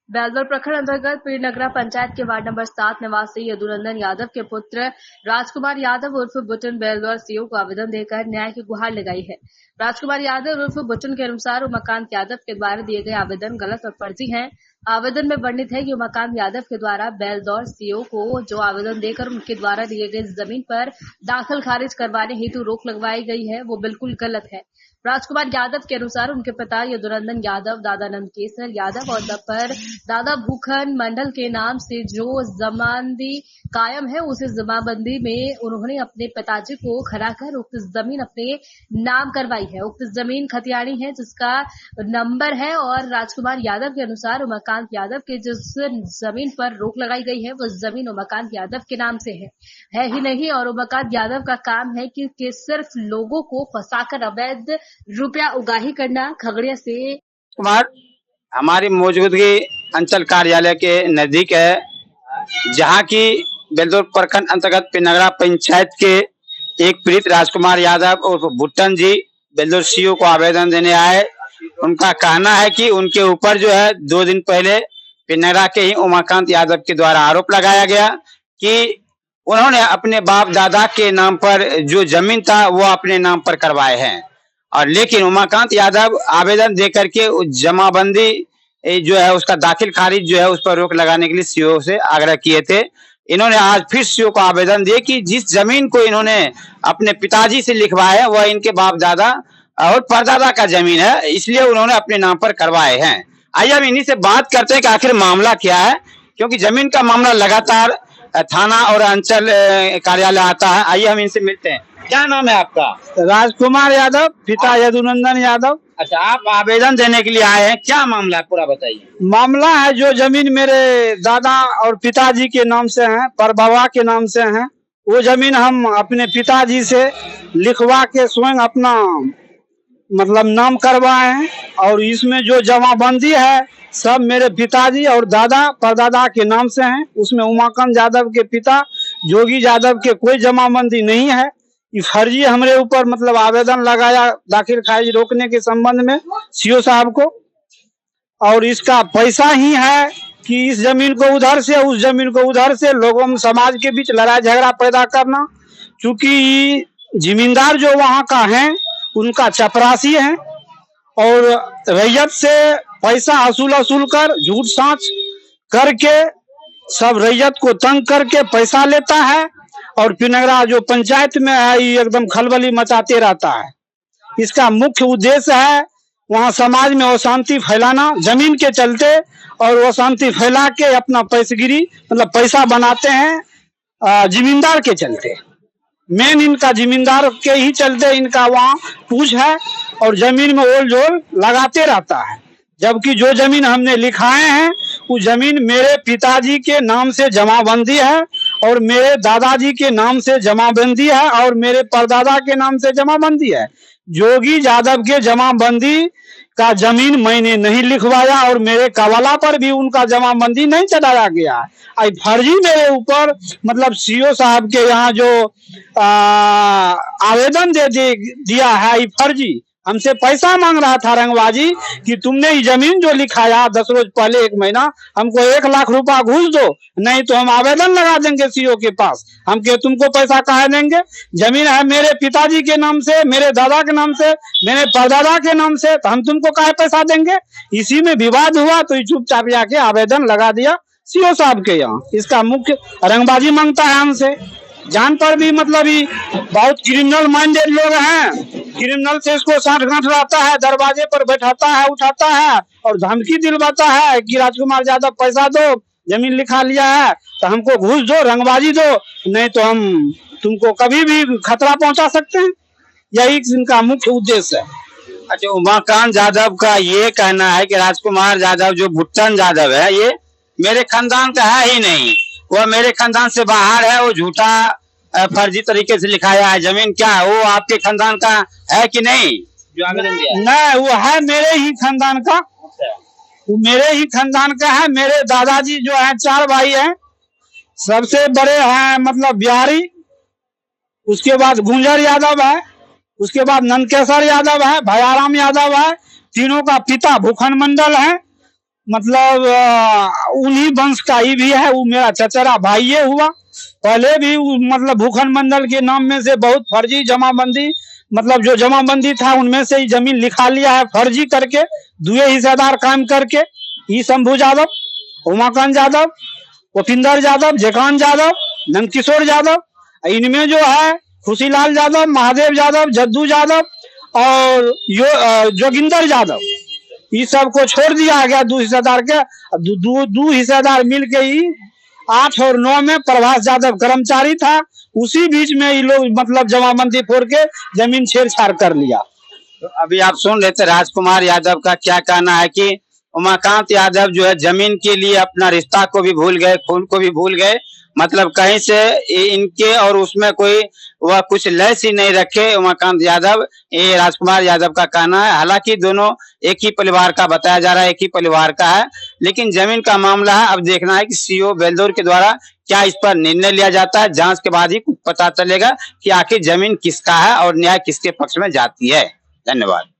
बेलदौर प्रखंड अंतर्गत पीरनगरा पंचायत के वार्ड नंबर 7 निवासी यदुनंदन यादव के पुत्र राजकुमार यादव उर्फ बुटन बेलदौर सीओ को आवेदन देकर न्याय की गुहार लगाई है। राजकुमार यादव उर्फ बुटन के अनुसार उमाकांत यादव के द्वारा दिए गए आवेदन गलत और फर्जी हैं। आवेदन में वर्णित है कि उमाकांत यादव के द्वारा बेलदौर सीओ को जो आवेदन देकर उनके द्वारा दिए गए जमीन पर दाखिल खारिज करवाने हेतु रोक लगवाई गई है वो बिल्कुल गलत है। राजकुमार यादव के अनुसार उनके पिता यदुनंदन यादव, दादा नंदकेसर यादव और पर दादा भूखन मंडल के नाम से जो जमाबंदी कायम है, उसी जमाबंदी में उन्होंने अपने पिताजी को खराकर उक्त जमीन अपने नाम करवाई है। उक्त जमीन खतियानी है जिसका नंबर है और राजकुमार यादव के अनुसार उमाकांत यादव के जिस जमीन पर रोक लगाई गई है वो जमीन उमाकांत यादव के नाम से है ही नहीं। और उमाकांत यादव का काम है कि सिर्फ लोगों को फंसाकर अवैध रुपया उगाही करना। खगड़िया से कुमार हमारी मौजूदगी अंचल कार्यालय के नजदीक है, जहां की बेलदौर प्रखंड अंतर्गत पीरनगरा पंचायत के एक पीड़ित राजकुमार यादव और भुट्टन जी बेलदौर सीओ को आवेदन देने आए। उनका कहना है कि उनके ऊपर जो है 2 दिन पहले पीरनगरा के ही उमाकांत यादव के द्वारा आरोप लगाया गया कि उन्होंने अपने बाप दादा के नाम पर जो जमीन था वो अपने नाम पर करवाए हैं। और लेकिन उमाकांत यादव आवेदन दे करके जमाबंदी जो है उसका दाखिल खारिज जो है उस पर रोक लगाने के लिए सीओ से आग्रह किए थे। इन्होंने आज फिर सीओ को आवेदन दिए कि जिस जमीन को इन्होंने अपने पिताजी से लिखवाया है वह इनके बाप दादा और परदादा का जमीन है, इसलिए उन्होंने अपने नाम पर करवाए हैं। आइए हम इन्हीं से बात करते हैं कि आखिर मामला क्या है, क्योंकि जमीन का मामला लगातार थाना और अंचल कार्यालय आता है। आइए हम इनसे मिलते हैं। क्या नाम है आपका? राजकुमार यादव, पिता यदुनंदन यादव। अच्छा, आप आवेदन देने के लिए आए हैं, क्या मामला है पूरा बताइए। मामला है जो जमीन मेरे दादा और पिताजी के नाम से है, परबाबा के नाम से है, वो जमीन हम अपने पिताजी से लिखवा के स्वयं अपना मतलब नाम करवाए हैं। और इसमें जो जमाबंदी है सब मेरे पिताजी और दादा परदादा के नाम से है। उसमें उमाकांत यादव के पिता जोगी यादव के कोई जमाबंदी नहीं है। ये फर्जी हमारे ऊपर मतलब आवेदन लगाया दाखिल खारिज रोकने के संबंध में सीओ साहब को। और इसका पैसा ही है कि इस जमीन को उधर से उस जमीन को उधर से लोगों में समाज के बीच लड़ाई झगड़ा पैदा करना। चूंकि जमींदार जो वहाँ का है उनका चपरासी है और रैयत से पैसा असूल कर झूठ साँच करके सब रैयत को तंग करके पैसा लेता है। और पीरनगरा जो पंचायत में है ये एकदम खलबली मचाते रहता है। इसका मुख्य उद्देश्य है वहाँ समाज में अशांति फैलाना जमीन के चलते, और अशांति फैला के अपना पैसगिरी मतलब पैसा बनाते हैं जमींदार के चलते। मेन इनका जमींदार के ही चलते इनका वहाँ पूछ है और जमीन में ओल जोल लगाते रहता है। जबकि जो जमीन हमने लिखाए हैं वो जमीन मेरे पिताजी के नाम से जमाबंदी है और मेरे दादाजी के नाम से जमाबंदी है और मेरे परदादा के नाम से जमाबंदी है। जोगी यादव के जमाबंदी का जमीन मैंने नहीं लिखवाया और मेरे कवाला पर भी उनका जमाबंदी नहीं चढ़ाया गया है। आई फर्जी मेरे ऊपर मतलब सीओ साहब के यहाँ जो आवेदन दिया है, ये फर्जी हमसे पैसा मांग रहा था रंगबाजी कि तुमने ये जमीन जो लिखाया 10 रोज पहले 1 महीना हमको 1 लाख रुपया घूस दो, नहीं तो हम आवेदन लगा देंगे सीओ के पास। हम के तुमको पैसा काहे देंगे? जमीन है मेरे पिताजी के नाम से, मेरे दादा के नाम से, मेरे परदादा के नाम से, तो हम तुमको काहे पैसा देंगे? इसी में विवाद हुआ तो चुपचाप जाके आवेदन लगा दिया सीओ साहब के यहाँ। इसका मुख्य रंगबाजी मांगता है हमसे। जान पर भी मतलब ही बहुत क्रिमिनल माइंडेड लोग हैं। क्रिमिनल से इसको साठ गांठ रहता है, दरवाजे पर बैठाता है, उठाता है और धमकी दिलवाता है कि राजकुमार यादव पैसा दो, जमीन लिखा लिया है तो हमको घूस दो, रंगबाजी दो, नहीं तो हम तुमको कभी भी खतरा पहुंचा सकते हैं। यही इनका मुख्य उद्देश्य है। अच्छा, उमाकांत यादव का ये कहना है कि राजकुमार यादव जो भुट्टन यादव है ये मेरे खानदान का है ही नहीं, वह मेरे खानदान से बाहर है, वो झूठा फर्जी तरीके से लिखाया है जमीन। क्या है वो आपके खानदान का है कि नहीं जो आवेदन दिया है? नहीं, वो है मेरे ही खानदान का। वो मेरे ही खानदान का है। मेरे दादाजी जो है 4 भाई हैं, सबसे बड़े हैं मतलब बिहारी, उसके बाद गुंजर यादव है, उसके बाद नंदकेसर यादव है, भयाराम यादव है। तीनों का पिता भूखन मंडल है। मतलब उन्हीं वंश का ही भी है। वो मेरा चचेरा भाई हुआ। पहले भी मतलब भूखंड मंडल के नाम में से बहुत फर्जी जमाबंदी, मतलब जो जमाबंदी था उनमें से ही जमीन लिखा लिया है फर्जी करके, दुए हिस्सेदार काम करके। ई शंभू यादव, उमाकांत यादव, उपिंदर यादव, जयकांत यादव, नंदकिशोर यादव, इनमें जो है खुशीलाल यादव, महादेव यादव, जद्दू यादव और जोगिंदर यादव, इस सब को छोड़ दिया गया दो हिस्सेदार के। दो हिस्सेदार मिल के ही 8 और 9 में प्रभास यादव कर्मचारी था। उसी बीच में ये लोग मतलब जमाबंदी फोड़ के जमीन छेड़छाड़ कर लिया। तो अभी आप सुन रहे थे राजकुमार यादव का क्या कहना है कि उमाकांत यादव जो है जमीन के लिए अपना रिश्ता को भी भूल गए, खून को भी भूल गए। मतलब कहीं से इनके और उसमें कोई वह कुछ लैस ही नहीं रखे उमाकांत यादव, ये राजकुमार यादव का कहना है। हालांकि दोनों एक ही परिवार का बताया जा रहा है, एक ही परिवार का है, लेकिन जमीन का मामला है। अब देखना है कि सीओ बेलदौर के द्वारा क्या इस पर निर्णय लिया जाता है। जांच के बाद ही कुछ पता चलेगा कि आखिर जमीन किसका है और न्याय किसके पक्ष में जाती है। धन्यवाद।